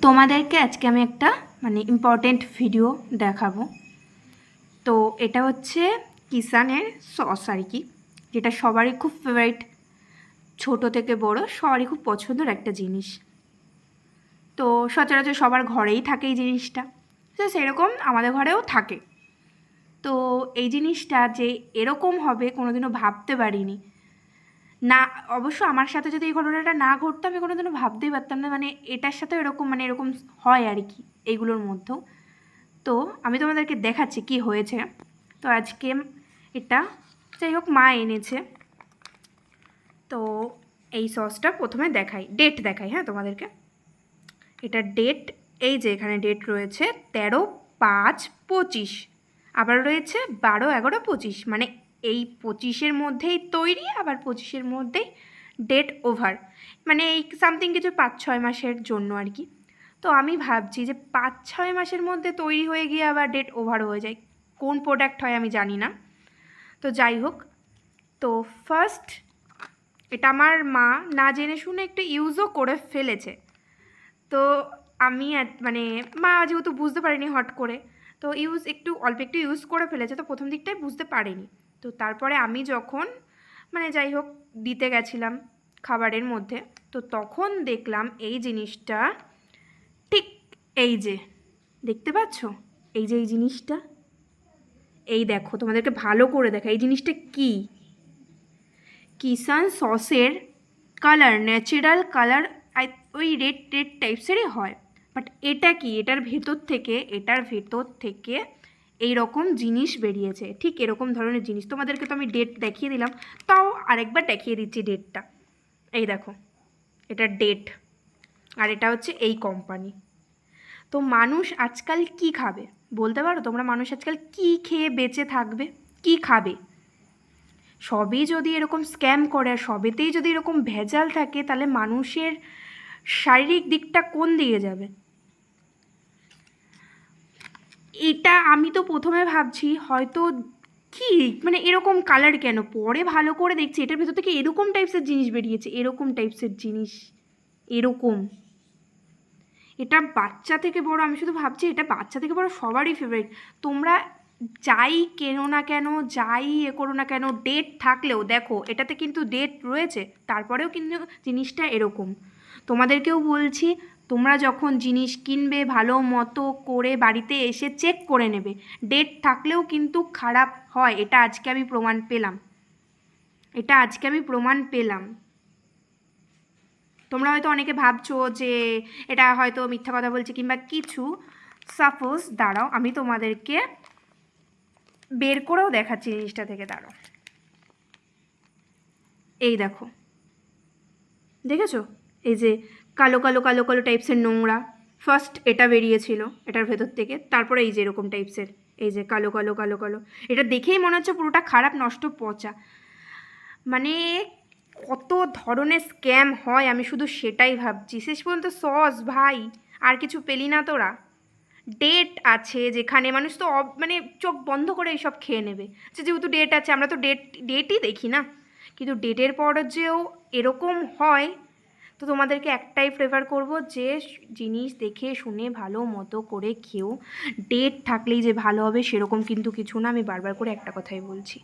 তোমাদেরকে আজকে আমি একটা ইম্পর্টেন্ট ভিডিও দেখাবো। তো এটা হচ্ছে কিষানের সস আর কি, যেটা সবারই খুব ফেভারিট, ছোট থেকে বড় সবারই খুব পছন্দের একটা জিনিস। তো সচরাচর সবার ঘরেই থাকে এই জিনিসটা, তো সেরকম আমাদের ঘরেও থাকে। তো এই জিনিসটা যে এরকম হবে কোনোদিনও ভাবতে পারিনি। না, অবশ্য আমার সাথে যদি এই ঘটনাটা না ঘটতো আমি কোনোদিনও ভাবতেই পারতাম না, এটার সাথেও এরকম এরকম হয় আর কি এইগুলোর মধ্যেও। তো আমি তোমাদেরকে দেখাচ্ছি কি হয়েছে। তো আজকে এটা যাই হোক মা এনেছে। তো এই সসটা প্রথমে দেখাই, ডেট দেখাই, হ্যাঁ তোমাদেরকে। এটা ডেট, এই যে এখানে ডেট রয়েছে 13/5/25, আবার রয়েছে 12/11/25, এই 25-এর মধ্যেই তৈরি, আবার 25-এর মধ্যেই ডেট ওভার, এই সামথিং কিছু 5-6 মাসের জন্য আর কি। তো আমি ভাবছি যে 5-6 মাসের মধ্যে তৈরি হয়ে গিয়ে আবার ডেট ওভার হয়ে যায়, কোন প্রোডাক্ট হয় আমি জানি না। তো যাই হোক, তো ফার্স্ট এটা আমার মা না জেনে শুনে একটু ইউজও করে ফেলেছে। তো আমি মা যেহেতু বুঝতে পারিনি হট করে, তো একটু অল্প একটু ইউজ করে ফেলেছে, তো প্রথম দিকটাই বুঝতে পারিনি। তো তারপরে আমি যখন যাই হোক দিতে গেছিলাম খাবারের মধ্যে, তো তখন দেখলাম এই জিনিসটা, ঠিক এই যে দেখতে পাচ্ছ, এই যে এই জিনিসটা, এই দেখো তোমাদেরকে ভালো করে দেখা, এই জিনিসটা কি, কিষান সসের কালার, ন্যাচারাল কালার, ওই রেড রেড টাইপসেরই হয়। বাট এটা কি, এটার ভেতর থেকে এই রকম জিনিস বেরিয়েছে, ঠিক এরকম ধরনের জিনিস। তোমাদেরকে তো আমি ডেট দেখিয়ে দিলাম, তাও আরেকবার দেখিয়ে দিচ্ছি ডেটটা। এই দেখো, এটা ডেট, আর এটা হচ্ছে এই কোম্পানি। তো মানুষ আজকাল কি খাবে বলতে পারো তোমরা? মানুষ আজকাল কি খেয়ে বেঁচে থাকবে, কি খাবে? সবই যদি এরকম স্ক্যাম করে, আর সবেতেই যদি এরকম ভেজাল থাকে, তাহলে মানুষের শারীরিক দিকটা কোন দিকে যাবে? এটা আমি তো প্রথমে ভাবছি হয়তো কি এরকম কালার কেন, পরে ভালো করে দেখছি এটার ভেতর থেকে এরকম টাইপসের জিনিস বেরিয়েছে, এরকম টাইপসের জিনিস, এরকম। এটা বাচ্চা থেকে বড়, আমি শুধু ভাবছি এটা বাচ্চা থেকে বড় সবারই ফেভারিট। তোমরা যাই কেনো না কেন, যাই করো না কেন, ডেট থাকলেও দেখো এটাতে কিন্তু ডেট রয়েছে, তারপরেও কিন্তু জিনিসটা এরকম। তোমাদেরকেও বলছি, তোমরা যখন জিনিস কিনবে ভালো মতো করে বাড়িতে এসে চেক করে নেবে, ডেট থাকলেও কিন্তু খারাপ হয়, এটা আজকে আমি প্রমাণ পেলাম। তোমরা হয়তো অনেকে ভাবছো যে এটা হয়তো মিথ্যা কথা বলছে কিংবা কিছু। সাপোজ দাঁড়াও, আমি তোমাদেরকে বের করেও দেখাচ্ছি জিনিসটা থেকে, দাঁড়াও। এই দেখো, দেখেছো? এই যে কালো কালো কালো কালো টাইপসের নোংরা, ফার্স্ট এটা বেরিয়েছিল এটার ভেতর থেকে, তারপরে এই যে এরকম টাইপসের, এই যে কালো কালো কালো কালো, এটা দেখেই মনে হচ্ছে পুরোটা খারাপ, নষ্ট, পচা। কত ধরনের স্ক্যাম হয় আমি শুধু সেটাই ভাবছি। শেষ পর্যন্ত সস ভাই, আর কিছু পেলি না তোরা? ডেট আছে যেখানে মানুষ তো চোখ বন্ধ করে এইসব খেয়ে নেবে, যেহেতু ডেট আছে, আমরা তো ডেটই দেখি না, কিন্তু ডেটের পর যেও এরকম হয়। তো তোমাদেরকে একটাই প্রেফার করব যে জিনিস দেখে শুনে ভালো মতো করে খেও। ডেট থাকলেই যে ভালো হবে সেরকম কিন্তু কিছু না, আমি বারবার করে একটা কথাই বলছি।